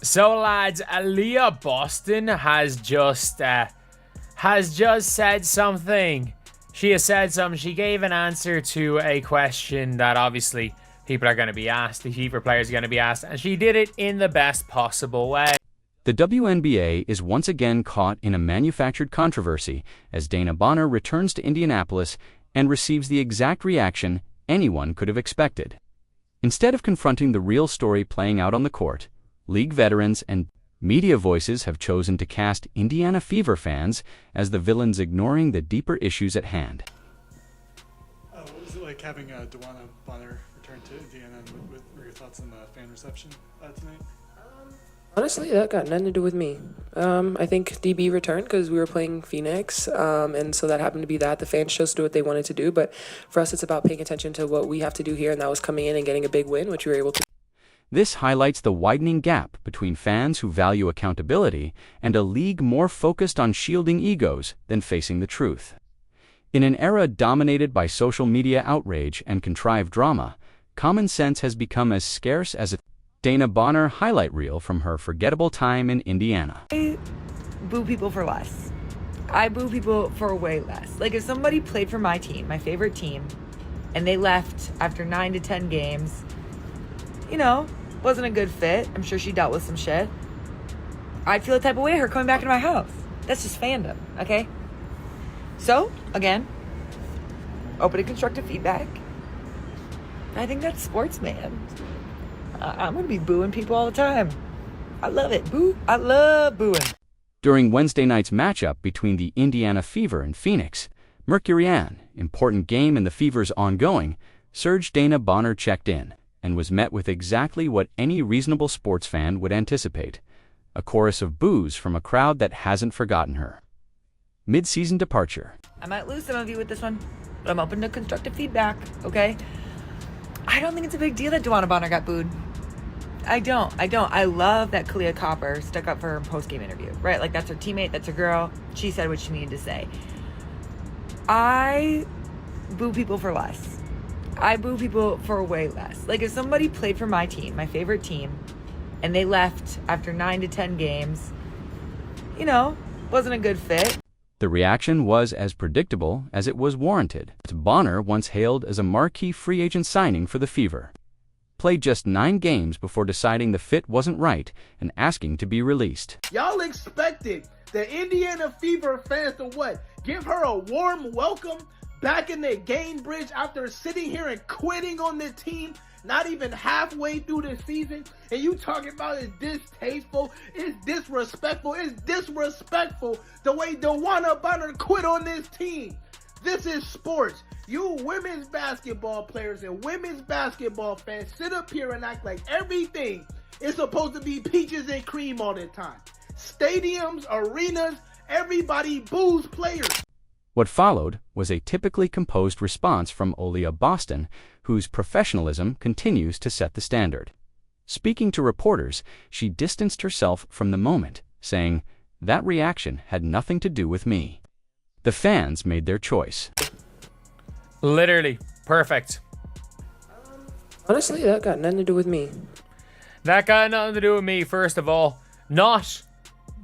So lads, Aaliyah Boston has just said something. She has said something. She gave an answer to a question that obviously people are going to be asked. The Fever players are going to be asked, and she did it in the best possible way. The WNBA is once again caught in a manufactured controversy as DeWanna Bonner returns to Indianapolis and receives the exact reaction anyone could have expected. Instead of confronting the real story playing out on the court, league veterans and media voices have chosen to cast Indiana Fever fans as the villains, ignoring the deeper issues at hand. What was it like having DeWanna Bonner return to Indiana, and what were your thoughts on the fan reception tonight? Honestly, that got nothing to do with me. I think DB returned because we were playing Phoenix, and so that happened to be that. The fans chose to do what they wanted to do, but for us, it's about paying attention to what we have to do here, and that was coming in and getting a big win, which we were able to. This highlights the widening gap between fans who value accountability and a league more focused on shielding egos than facing the truth. In an era dominated by social media outrage and contrived drama, common sense has become as scarce as a DeWanna Bonner highlight reel from her forgettable time in Indiana. I boo people for less. I boo people for way less. Like, if somebody played for my team, my favorite team, and they left after 9 to 10 games, wasn't a good fit. I'm sure she dealt with some shit. I'd feel the type of way her coming back into my house. That's just fandom, okay? So, again, open to constructive feedback. I think that's sports, man. I'm going to be booing people all the time. I love it. Boo. I love booing. During Wednesday night's matchup between the Indiana Fever and Phoenix, Mercury, important game in the Fever's ongoing, surge DeWanna Bonner checked in and was met with exactly what any reasonable sports fan would anticipate: a chorus of boos from a crowd that hasn't forgotten her. Mid-season departure. I might lose some of you with this one, but I'm open to constructive feedback, okay? I don't think it's a big deal that DeWanna Bonner got booed. I don't. I love that Aaliyah Copper stuck up for her post-game interview, right? Like, that's her teammate, that's her girl. She said what she needed to say. I boo people for less. I boo people for way less. Like, if somebody played for my team, my favorite team, and they left after 9 to 10 games, wasn't a good fit. The reaction was as predictable as it was warranted. Bonner, once hailed as a marquee free agent signing for the Fever, played just 9 games before deciding the fit wasn't right and asking to be released. Y'all expected the Indiana Fever fans to what? Give her a warm welcome back in the game bridge after sitting here and quitting on the team not even halfway through the season, and you talking about it's distasteful, it's disrespectful the way DeWanna Bonner quit on this team. This is sports. You women's basketball players and women's basketball fans sit up here and act like everything is supposed to be peaches and cream all the time. Stadiums, arenas, everybody boos players. What followed was a typically composed response from Aaliyah Boston, whose professionalism continues to set the standard. Speaking to reporters, she distanced herself from the moment, saying, "That reaction had nothing to do with me. The fans made their choice." Literally perfect. Honestly, that got nothing to do with me. That got nothing to do with me. First of all, not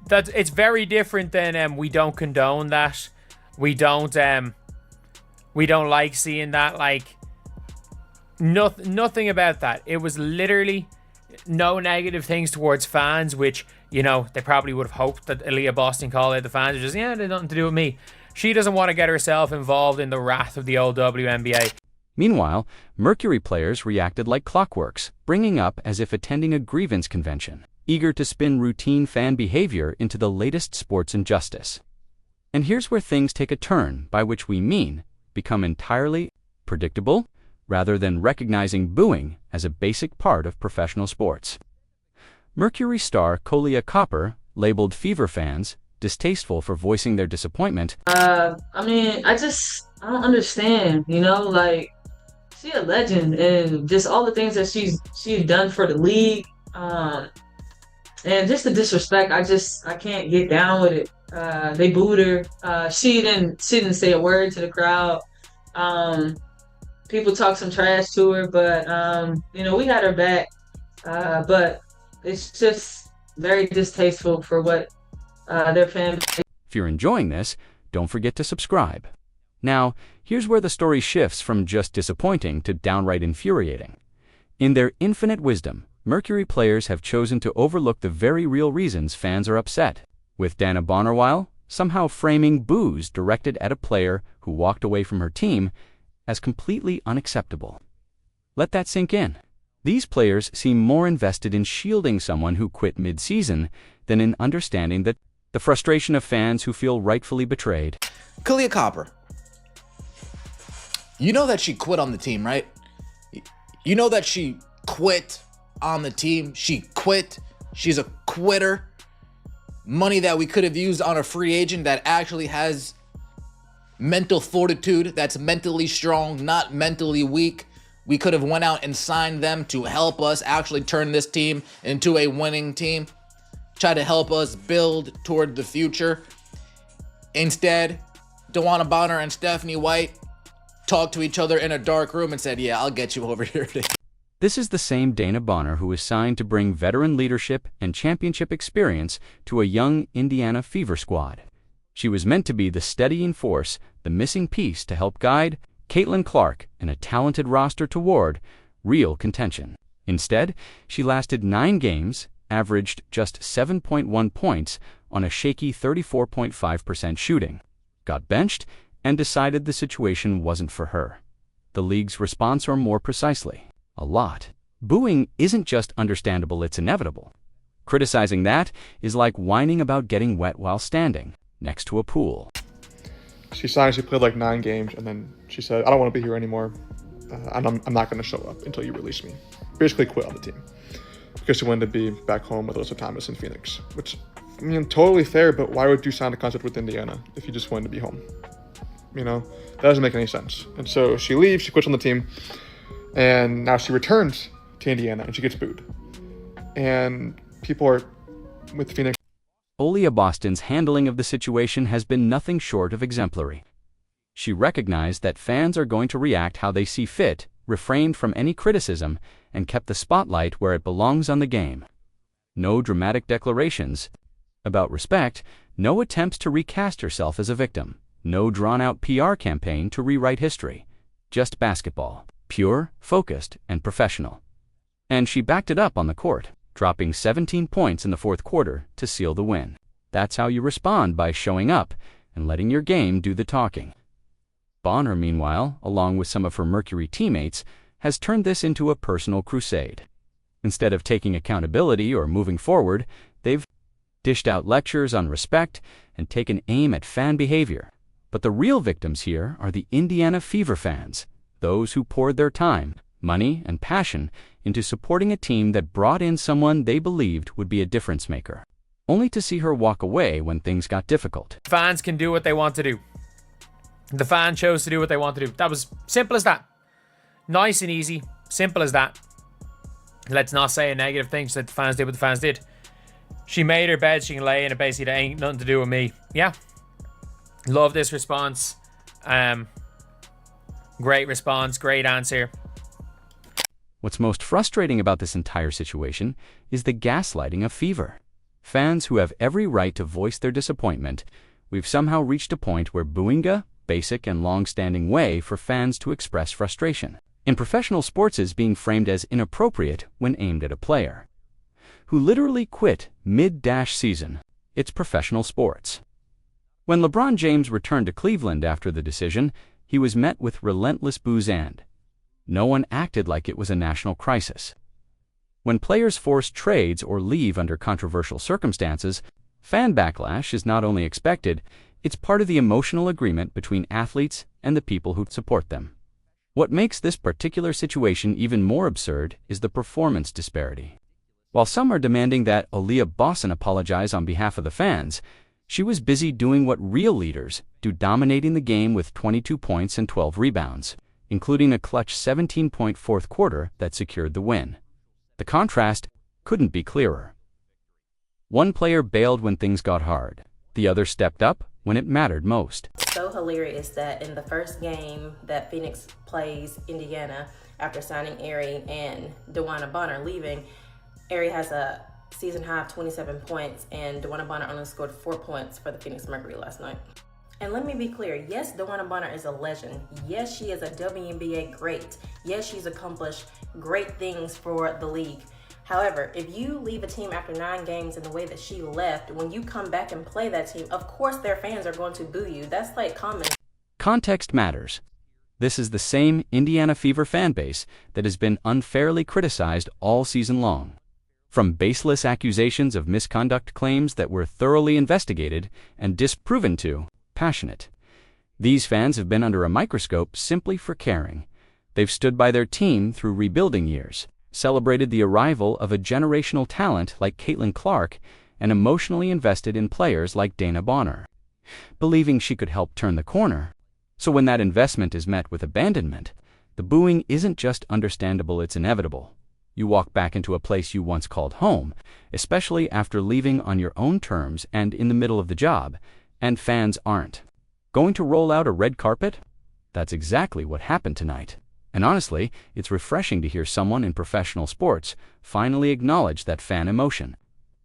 that it's very different than we don't condone that. We don't like seeing that. Like, nothing about that. It was literally no negative things towards fans, which, they probably would have hoped that Aaliyah Boston called out the fans. Just, they had nothing to do with me. She doesn't want to get herself involved in the wrath of the old WNBA. Meanwhile, Mercury players reacted like clockworks, bringing up as if attending a grievance convention, eager to spin routine fan behavior into the latest sports injustice. And here's where things take a turn, by which we mean become entirely predictable, rather than recognizing booing as a basic part of professional sports. Mercury star Aaliyah Copper labeled Fever fans distasteful for voicing their disappointment. I don't understand, like, she's a legend, and just all the things that she's done for the league, and just the disrespect, I can't get down with it. They booed her. She didn't say a word to the crowd. People talk some trash to her, but we had her back. But it's just very distasteful for what their fan. If you're enjoying this, don't forget to subscribe. Now, here's where the story shifts from just disappointing to downright infuriating. In their infinite wisdom, Mercury players have chosen to overlook the very real reasons fans are upset, with DeWanna Bonner somehow framing boos directed at a player who walked away from her team as completely unacceptable. Let that sink in. These players seem more invested in shielding someone who quit mid-season than in understanding that the frustration of fans who feel rightfully betrayed. Kalia Copper. You know that she quit on the team, right? You know that she quit on the team. She quit. She's a quitter. Money that we could have used on a free agent that actually has mental fortitude, that's mentally strong, not mentally weak. We could have went out and signed them to help us actually turn this team into a winning team. Try to help us build toward the future. Instead, DeWanna Bonner and Stephanie White talked to each other in a dark room and said, yeah, I'll get you over here today. This is the same DeWanna Bonner who is signed to bring veteran leadership and championship experience to a young Indiana Fever squad. She was meant to be the steadying force, the missing piece to help guide Caitlin Clark and a talented roster toward real contention. Instead, she lasted 9 games, averaged just 7.1 points on a shaky 34.5% shooting, got benched, and decided the situation wasn't for her. The league's response, or more precisely, a lot. Booing isn't just understandable, it's inevitable. Criticizing that is like whining about getting wet while standing next to a pool. She signed, she played like 9 games, and then she said, I don't want to be here anymore. I'm not going to show up until you release me. Basically quit on the team because she wanted to be back home with Alyssa Thomas in Phoenix, which, I mean, totally fair, but why would you sign a contract with Indiana if you just wanted to be home? You know, that doesn't make any sense. And so she leaves, she quits on the team, and now she returns to Indiana and she gets booed. And people are with Phoenix. Aaliyah Boston's handling of the situation has been nothing short of exemplary. She recognized that fans are going to react how they see fit, refrained from any criticism, and kept the spotlight where it belongs on the game. No dramatic declarations about respect, no attempts to recast herself as a victim, no drawn-out PR campaign to rewrite history. Just basketball, pure, focused, and professional. And she backed it up on the court, dropping 17 points in the fourth quarter to seal the win. That's how you respond, by showing up and letting your game do the talking. Bonner, meanwhile, along with some of her Mercury teammates, has turned this into a personal crusade. Instead of taking accountability or moving forward, they've dished out lectures on respect and taken aim at fan behavior. But the real victims here are the Indiana Fever fans, those who poured their time, money, and passion into supporting a team that brought in someone they believed would be a difference maker, only to see her walk away when things got difficult. Fans can do what they want to do. The fan chose to do what they want to do. That was simple as that. Nice and easy. Simple as that. Let's not say a negative thing. She said the fans did what the fans did. She made her bed. She can lay in it. Basically, that ain't nothing to do with me. Yeah. Love this response. Great response. Great answer. What's most frustrating about this entire situation is the gaslighting of Fever. Fans who have every right to voice their disappointment, we've somehow reached a point where booing, basic and long-standing way for fans to express frustration, in professional sports is being framed as inappropriate when aimed at a player who literally quit mid-season. It's professional sports. When LeBron James returned to Cleveland after the decision, he was met with relentless boos, and no one acted like it was a national crisis. When players force trades or leave under controversial circumstances, fan backlash is not only expected, it's part of the emotional agreement between athletes and the people who support them. What makes this particular situation even more absurd is the performance disparity. While some are demanding that Aaliyah Boston apologize on behalf of the fans, she was busy doing what real leaders do, dominating the game with 22 points and 12 rebounds, including a clutch 17-point fourth quarter that secured the win. The contrast couldn't be clearer. One player bailed when things got hard. The other stepped up when it mattered most. So hilarious that in the first game that Phoenix plays Indiana, after signing Ari and DeWanna Bonner leaving, Ari has a season high of 27 points, and DeWanna Bonner only scored 4 points for the Phoenix Mercury last night. And let me be clear, yes, DeWanna Bonner is a legend. Yes, she is a WNBA great. Yes, she's accomplished great things for the league. However, if you leave a team after 9 games in the way that she left, when you come back and play that team, of course their fans are going to boo you. That's like common. Context matters. This is the same Indiana Fever fanbase that has been unfairly criticized all season long. From baseless accusations of misconduct claims that were thoroughly investigated and disproven to passionate. These fans have been under a microscope simply for caring. They've stood by their team through rebuilding years, celebrated the arrival of a generational talent like Caitlin Clark, and emotionally invested in players like DeWanna Bonner, believing she could help turn the corner. So when that investment is met with abandonment, the booing isn't just understandable, it's inevitable. You walk back into a place you once called home, especially after leaving on your own terms and in the middle of the job, and fans aren't going to roll out a red carpet? That's exactly what happened tonight. And honestly, it's refreshing to hear someone in professional sports finally acknowledge that fan emotion.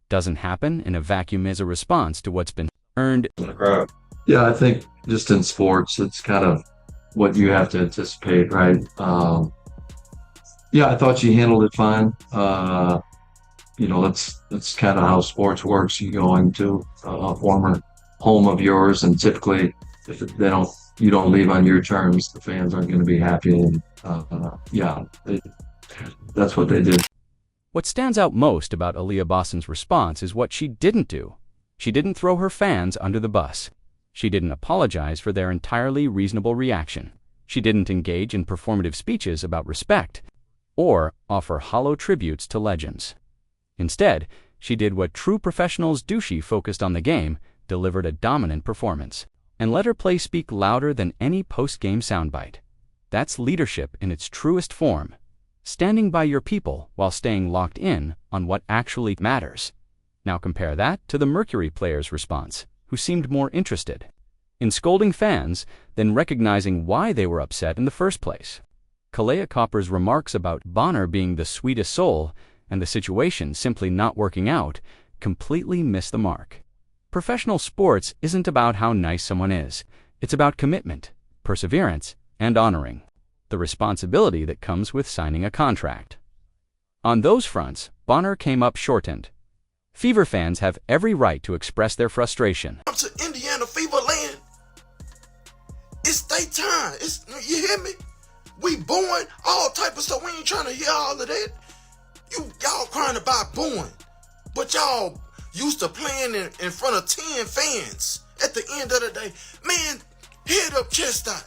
Doesn't happen in a vacuum as a response to what's been earned. Yeah, I think just in sports, it's kind of what you have to anticipate, right? Yeah, I thought she handled it fine. That's kind of how sports works. You go into a former home of yours, and typically, if you don't leave on your terms, the fans aren't going to be happy. And that's what they did. What stands out most about Aaliyah Boston's response is what she didn't do. She didn't throw her fans under the bus. She didn't apologize for their entirely reasonable reaction. She didn't engage in performative speeches about respect or offer hollow tributes to legends. Instead, she did what true professionals do. She focused on the game, delivered a dominant performance, and let her play speak louder than any post-game soundbite. That's leadership in its truest form, standing by your people while staying locked in on what actually matters. Now compare that to the Mercury players' response, who seemed more interested in scolding fans than recognizing why they were upset in the first place. Kalea Copper's remarks about Bonner being the sweetest soul and the situation simply not working out completely missed the mark. Professional sports isn't about how nice someone is. It's about commitment, perseverance, and honoring the responsibility that comes with signing a contract. On those fronts, Bonner came up shortened. Fever fans have every right to express their frustration. Up to Indiana Fever land. It's their time. You hear me? We booing all type of stuff. We ain't trying to hear all of that. Y'all crying about booing, but y'all used to playing in front of 10 fans. At the end of the day, man, head up, chest out.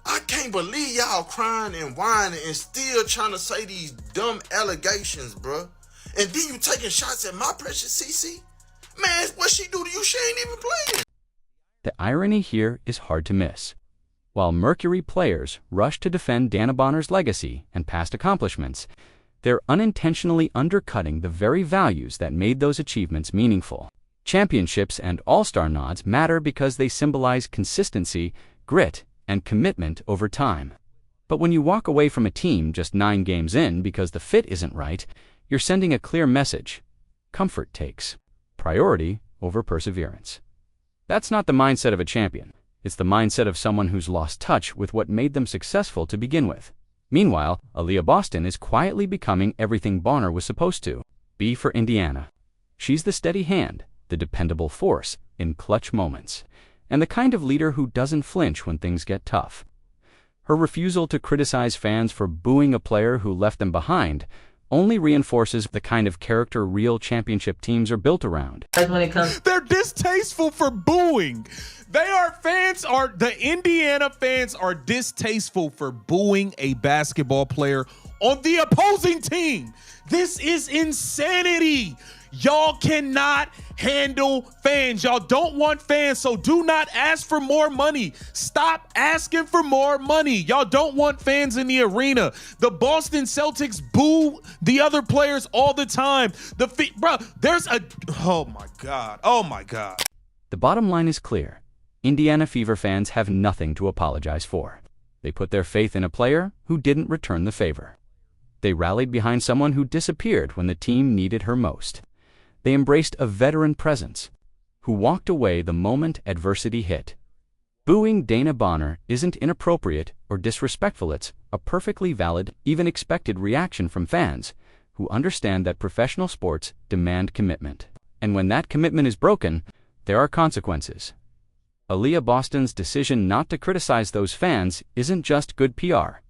I can't believe y'all crying and whining and still trying to say these dumb allegations, bruh. And then you taking shots at my precious CC? Man, what she do to you? She ain't even playing. The irony here is hard to miss. While Mercury players rush to defend DeWanna Bonner's legacy and past accomplishments, they're unintentionally undercutting the very values that made those achievements meaningful. Championships and all-star nods matter because they symbolize consistency, grit, and commitment over time. But when you walk away from a team just 9 games in because the fit isn't right, you're sending a clear message. Comfort takes priority over perseverance. That's not the mindset of a champion. It's the mindset of someone who's lost touch with what made them successful to begin with. Meanwhile, Aaliyah Boston is quietly becoming everything Bonner was supposed to be for Indiana. She's the steady hand, the dependable force in clutch moments, and the kind of leader who doesn't flinch when things get tough. Her refusal to criticize fans for booing a player who left them behind only reinforces the kind of character real championship teams are built around. They're distasteful for booing. The Indiana fans are distasteful for booing a basketball player on the opposing team. This is insanity. Y'all cannot handle fans. Y'all don't want fans, so do not ask for more money. Stop asking for more money. Y'all don't want fans in the arena. The Boston Celtics boo the other players all the time. Oh my God. The bottom line is clear. Indiana Fever fans have nothing to apologize for. They put their faith in a player who didn't return the favor. They rallied behind someone who disappeared when the team needed her most. They embraced a veteran presence, who walked away the moment adversity hit. Booing DeWanna Bonner isn't inappropriate or disrespectful. It's a perfectly valid, even expected reaction from fans who understand that professional sports demand commitment. And when that commitment is broken, there are consequences. Aaliyah Boston's decision not to criticize those fans isn't just good PR.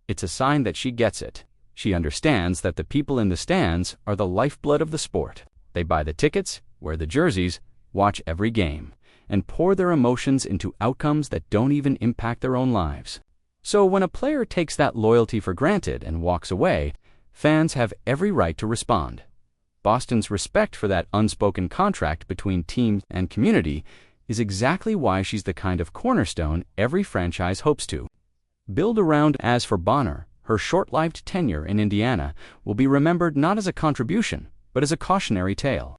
It's a sign that she gets it. She understands that the people in the stands are the lifeblood of the sport. They buy the tickets, wear the jerseys, watch every game, and pour their emotions into outcomes that don't even impact their own lives. So when a player takes that loyalty for granted and walks away, fans have every right to respond. Boston's respect for that unspoken contract between team and community is exactly why she's the kind of cornerstone every franchise hopes to build around. As for Bonner, her short-lived tenure in Indiana will be remembered not as a contribution, but as a cautionary tale.